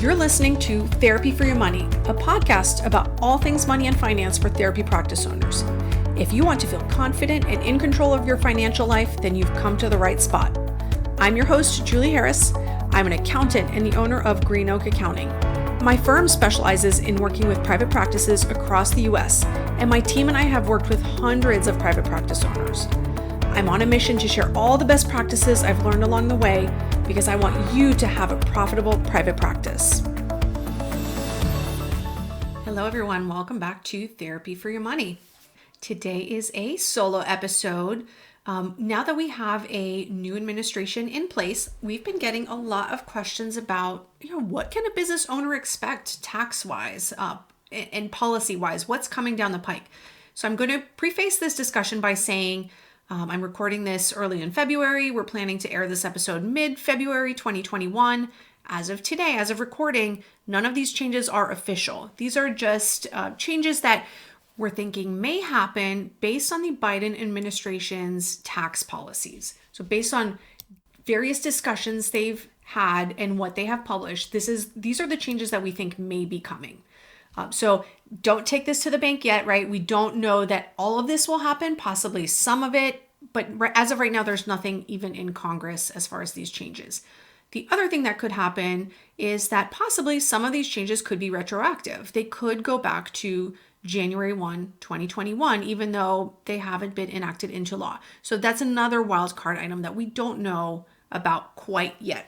You're listening to Therapy for Your Money, a podcast about all things money and finance for therapy practice owners. If you want to feel confident and in control of your financial life, then you've come to the right spot. I'm your host, Julie Harris. I'm an accountant and the owner of Green Oak Accounting. My firm specializes in working with private practices across the U.S., and my team and I have worked with hundreds of private practice owners. I'm on a mission to share all the best practices I've learned along the way because I want you to have a profitable private practice. Hello, everyone. Welcome back to Therapy for Your Money. Today is a solo episode. Now that we have a new administration in place, we've been getting a lot of questions about, what can a business owner expect tax-wise and policy-wise? What's coming down the pike? So I'm going to preface this discussion by saying I'm recording this early in February. We're planning to air this episode mid-February 2021. As of today, as of recording, none of these changes are official. These are just changes that we're thinking may happen based on the Biden administration's tax policies. So based on various discussions they've had and what they have published, these are the changes that we think may be coming. So don't take this to the bank yet, right? We don't know that all of this will happen, possibly some of it, but as of right now, there's nothing even in Congress as far as these changes. The other thing that could happen is that possibly some of these changes could be retroactive. They could go back to January 1, 2021, even though they haven't been enacted into law. So that's another wild card item that we don't know about quite yet.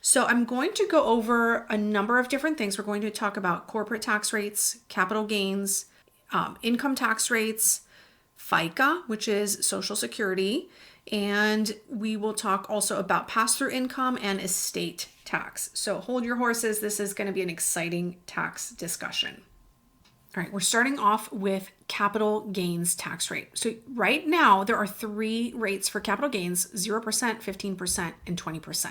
So I'm going to go over a number of different things. We're going to talk about corporate tax rates, capital gains, income tax rates, FICA, which is Social Security, and we will talk also about pass-through income and estate tax. So hold your horses. This is going to be an exciting tax discussion. All right, we're starting off with capital gains tax rate. So right now, there are three rates for capital gains: 0%, 15%, and 20%.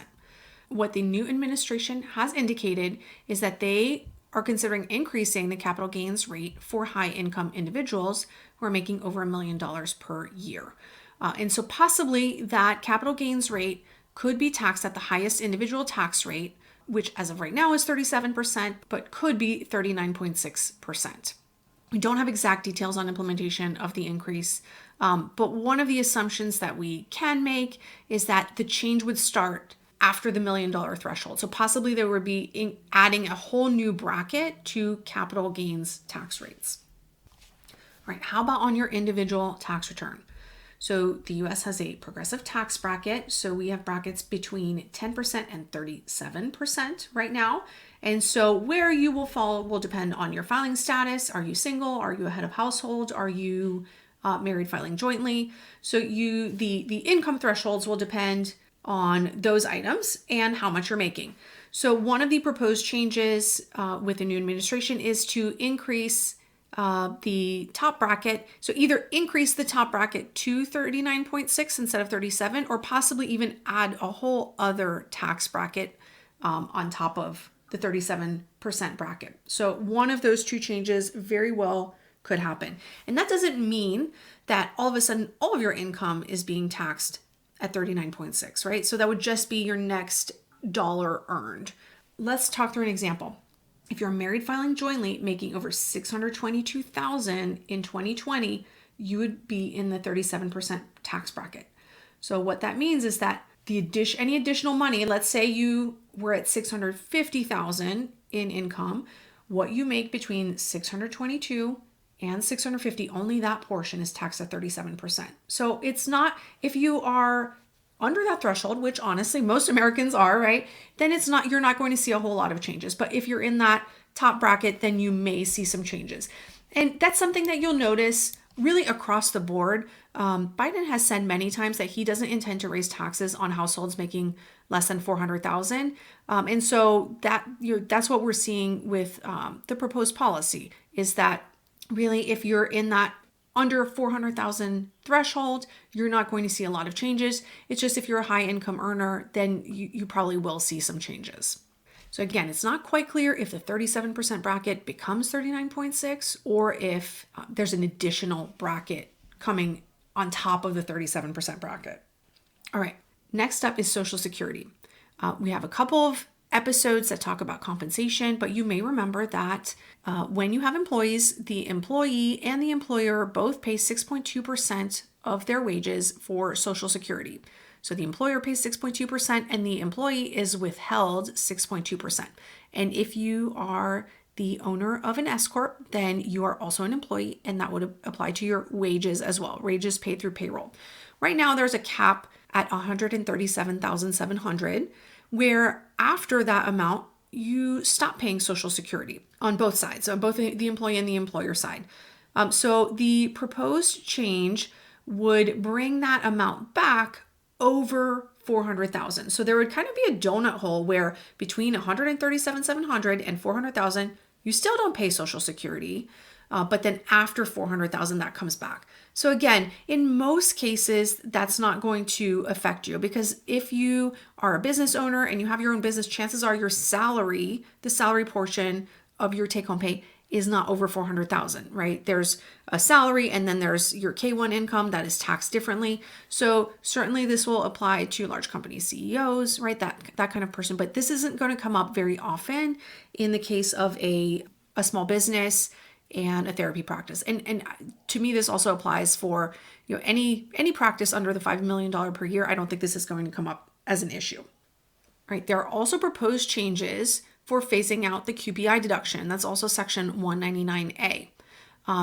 What the new administration has indicated is that they are considering increasing the capital gains rate for high income individuals who are making over $1 million per year. And so possibly that capital gains rate could be taxed at the highest individual tax rate, which as of right now is 37%, but could be 39.6%. We don't have exact details on implementation of the increase, but one of the assumptions that we can make is that the change would start after the $1 million threshold. So possibly there would be adding a whole new bracket to capital gains tax rates. All right, how about on your individual tax return? So the US has a progressive tax bracket. So we have brackets between 10% and 37% right now. And so where you will fall will depend on your filing status. Are you single? Are you a head of household? Are you married filing jointly? So the income thresholds will depend on those items and how much you're making. So one of the proposed changes with the new administration is to increase the top bracket. So either increase the top bracket to 39.6 instead of 37, or possibly even add a whole other tax bracket on top of the 37% bracket. So one of those two changes very well could happen. And that doesn't mean that all of a sudden all of your income is being taxed at 39.6, right? So that would just be your next dollar earned. Let's talk through an example. If you're married filing jointly, making over $622,000 in 2020, you would be in the 37% tax bracket. So what that means is that any additional money, let's say you were at $650,000 in income, what you make between $622,000 and $650,000, only that portion is taxed at 37%. So it's not, if you are under that threshold, which honestly most Americans are, right? Then you're not going to see a whole lot of changes. But if you're in that top bracket, then you may see some changes. And that's something that you'll notice really across the board. Biden has said many times that he doesn't intend to raise taxes on households making less than $400,000. And so that's what we're seeing with the proposed policy is that really, if you're in that under 400,000 threshold, you're not going to see a lot of changes. It's just if you're a high income earner, then you probably will see some changes. So again, it's not quite clear if the 37% bracket becomes 39.6 or if there's an additional bracket coming on top of the 37% bracket. All right, next up is Social Security. We have a couple of episodes that talk about compensation, but you may remember that when you have employees, the employee and the employer both pay 6.2% of their wages for Social Security. So the employer pays 6.2% and the employee is withheld 6.2%. And if you are the owner of an S Corp, then you are also an employee, and that would apply to your wages as well, wages paid through payroll. Right now, there's a cap at $137,700, where after that amount, you stop paying Social Security on both sides, on both the employee and the employer side. So the proposed change would bring that amount back over 400,000. So there would kind of be a donut hole where between 137,700 and 400,000, you still don't pay Social Security, but then after 400,000, that comes back. So again, in most cases, that's not going to affect you, because if you are a business owner and you have your own business, chances are your salary, the salary portion of your take-home pay, is not over 400,000, right? There's a salary and then there's your K1 income that is taxed differently. So certainly this will apply to large company CEOs, right? That kind of person, but this isn't going to come up very often in the case of a small business and a therapy practice. And to me, this also applies for, any practice under the $5 million per year. I don't think this is going to come up as an issue. Right? There are also proposed changes for phasing out the QBI deduction. That's also Section 199A.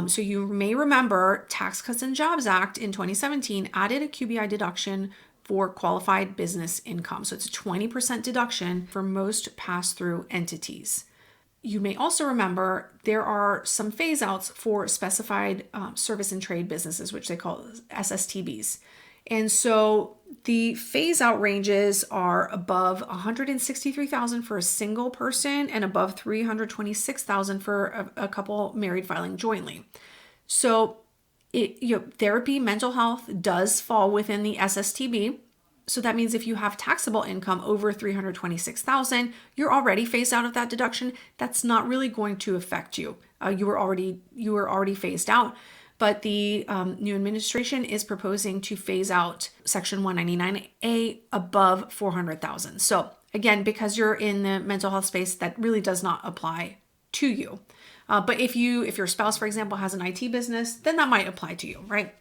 So you may remember Tax Cuts and Jobs Act in 2017 added a QBI deduction for qualified business income. So it's a 20% deduction for most pass-through entities. You may also remember there are some phase outs for specified service and trade businesses, which they call SSTBs. And so the phase out ranges are above 163,000 for a single person and above 326,000 for a couple married filing jointly. So therapy, mental health does fall within the SSTB. So that means if you have taxable income over 326,000, you're already phased out of that deduction. That's not really going to affect you. You were already phased out. But the new administration is proposing to phase out Section 199A above 400,000. So again, because you're in the mental health space, that really does not apply to you. But if your spouse, for example, has an IT business, then that might apply to you, right?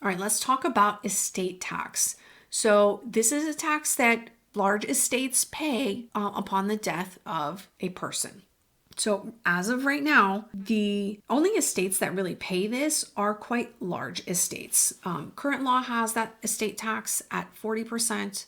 All right, let's talk about estate tax. So this is a tax that large estates pay upon the death of a person. So as of right now, the only estates that really pay this are quite large estates. Current law has that estate tax at 40%.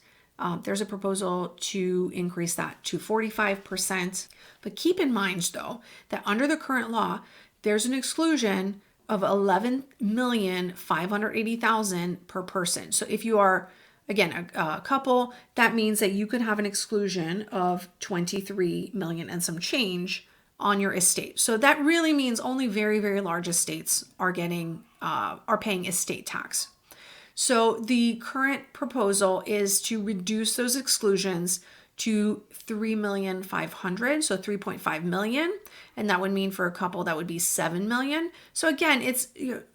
There's a proposal to increase that to 45%. But keep in mind, though, that under the current law, there's an exclusion of $11,580,000 per person. So if you are, again, a couple, that means that you could have an exclusion of 23 million and some change on your estate. So that really means only very, very large estates are paying estate tax. So the current proposal is to reduce those exclusions to 3,500,000, so 3.5 million, and that would mean for a couple that would be 7 million. So again, it's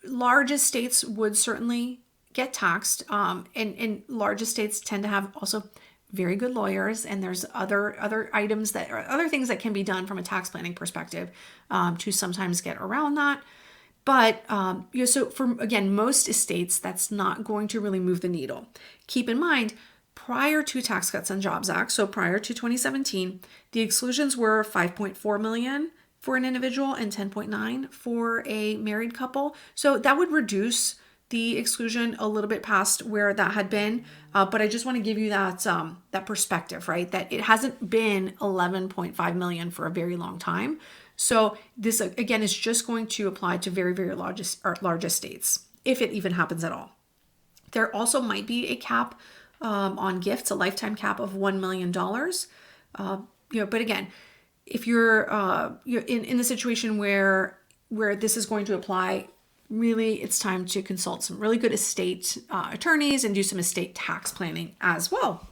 large estates would certainly get taxed, and large estates tend to have also very good lawyers, and there's other items that are other things that can be done from a tax planning perspective to sometimes get around that. But so for again, most estates, that's not going to really move the needle. Keep in mind, prior to Tax Cuts and Jobs Act, so prior to 2017, the exclusions were 5.4 million for an individual and 10.9 for a married couple. So that would reduce the exclusion a little bit past where that had been, but I just want to give you that perspective, right? That it hasn't been 11.5 million for a very long time. So this again is just going to apply to very, very large estates, if it even happens at all. There also might be a cap on gifts, a lifetime cap of $1 million. But again, if you're in the situation where this is going to apply, really, it's time to consult some really good estate attorneys and do some estate tax planning as well.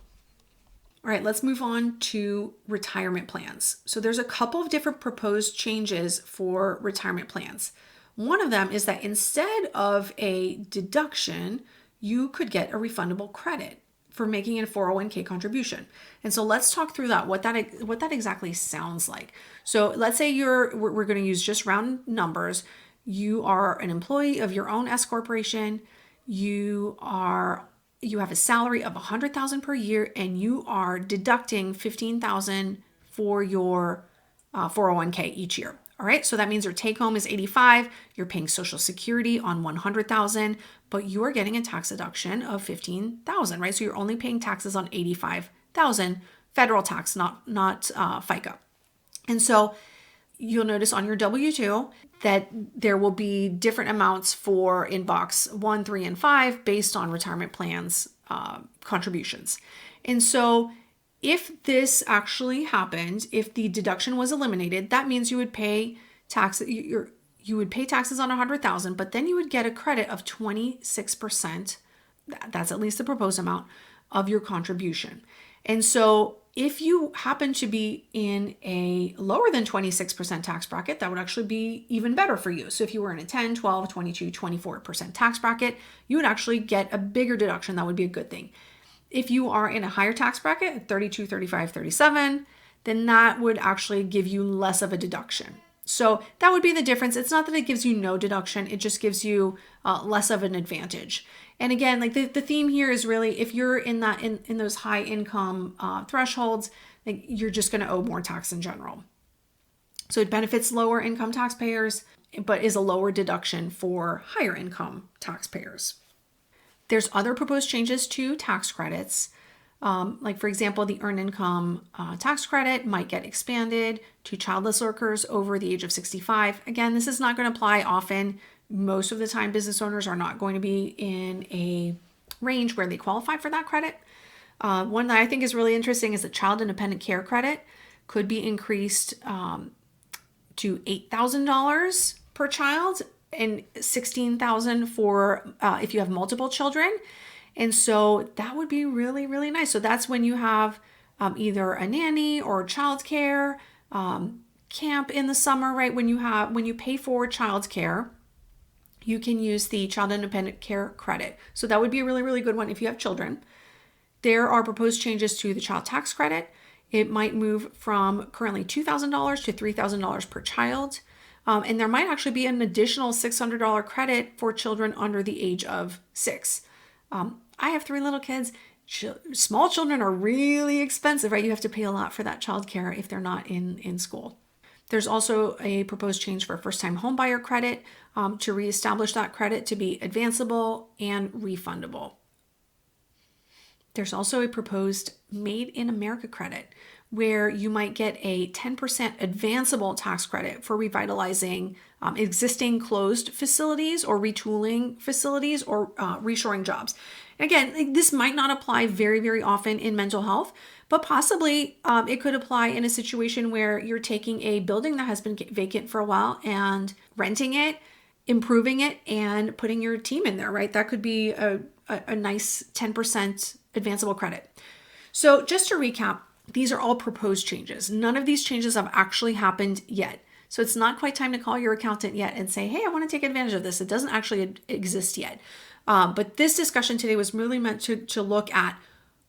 All right, let's move on to retirement plans. So there's a couple of different proposed changes for retirement plans. One of them is that instead of a deduction, you could get a refundable credit for making a 401k contribution. And so let's talk through that, what that exactly sounds like. So let's say we're going to use just round numbers. You are an employee of your own S corporation. You have a salary of $100,000 per year, and you are deducting $15,000 for your 401k each year. All right, so that means your take home is $85,000. You're paying Social Security on $100,000, but you are getting a tax deduction of $15,000, right? So you're only paying taxes on $85,000, federal tax, not FICA. And so you'll notice on your W-2 that there will be different amounts for in box 1, 3, and 5 based on retirement plans contributions. And so if this actually happened, if the deduction was eliminated, that means you would pay tax. You would pay taxes on $100,000, but then you would get a credit of 26%. That's at least the proposed amount of your contribution. And so if you happen to be in a lower than 26% tax bracket, that would actually be even better for you. So if you were in a 10, 12, 22, 24% tax bracket, you would actually get a bigger deduction. That would be a good thing. If you are in a higher tax bracket, 32, 35, 37, then that would actually give you less of a deduction. So that would be the difference. It's not that it gives you no deduction, it just gives you less of an advantage. And again, like the theme here is really, if you're in those high income thresholds, like you're just going to owe more tax in general. So it benefits lower income taxpayers, but is a lower deduction for higher income taxpayers. There's other proposed changes to tax credits. Like for example, the earned income tax credit might get expanded to childless workers over the age of 65. Again, this is not going to apply often. Most of the time, business owners are not going to be in a range where they qualify for that credit. One that I think is really interesting is the child independent care credit could be increased to $8,000 per child and $16,000 for if you have multiple children. And so that would be really, really nice. So that's when you have either a nanny or childcare, camp in the summer, right? When you pay for childcare, you can use the child independent care credit. So that would be a really, really good one if you have children. There are proposed changes to the child tax credit. It might move from currently $2,000 to $3,000 per child. And there might actually be an additional $600 credit for children under the age of 6. I have 3 little kids. Small children are really expensive, right? You have to pay a lot for that childcare if they're not in school. There's also a proposed change for first-time homebuyer credit to reestablish that credit to be advanceable and refundable. There's also a proposed Made in America credit where you might get a 10% advanceable tax credit for revitalizing existing closed facilities or retooling facilities or reshoring jobs. Again, this might not apply very, very often in mental health, but possibly it could apply in a situation where you're taking a building that has been vacant for a while and renting it, improving it, and putting your team in there, right? That could be a nice 10% advanceable credit. So just to recap, these are all proposed changes. None of these changes have actually happened yet. So it's not quite time to call your accountant yet and say, hey, I want to take advantage of this. It doesn't actually exist yet. But this discussion today was really meant to look at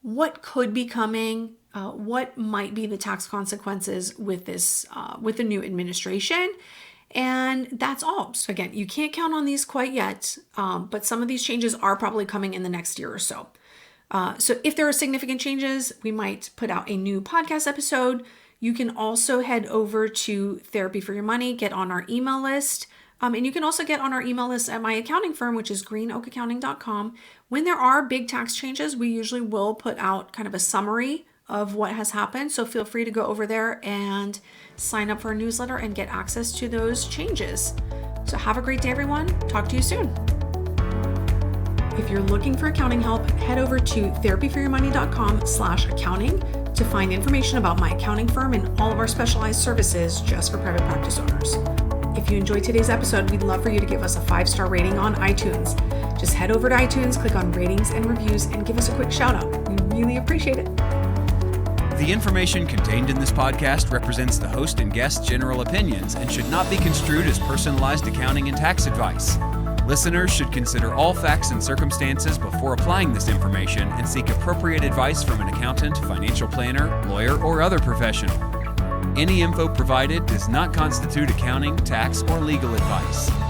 what could be coming, what might be the tax consequences with this, with the new administration. And that's all. So again, you can't count on these quite yet, but some of these changes are probably coming in the next year or so. So if there are significant changes, we might put out a new podcast episode. You can also head over to Therapy for Your Money, get on our email list. And you can also get on our email list at my accounting firm, which is greenoakaccounting.com. When there are big tax changes, we usually will put out kind of a summary of what has happened. So feel free to go over there and sign up for a newsletter and get access to those changes. So have a great day, everyone. Talk to you soon. If you're looking for accounting help, head over to therapyforyourmoney.com/accounting to find information about my accounting firm and all of our specialized services just for private practice owners. If you enjoyed today's episode, we'd love for you to give us a 5-star rating on iTunes. Just head over to iTunes, click on ratings and reviews, and give us a quick shout out. We really appreciate it. The information contained in this podcast represents the host and guest's general opinions and should not be construed as personalized accounting and tax advice. Listeners should consider all facts and circumstances before applying this information and seek appropriate advice from an accountant, financial planner, lawyer, or other professional. Any info provided does not constitute accounting, tax, or legal advice.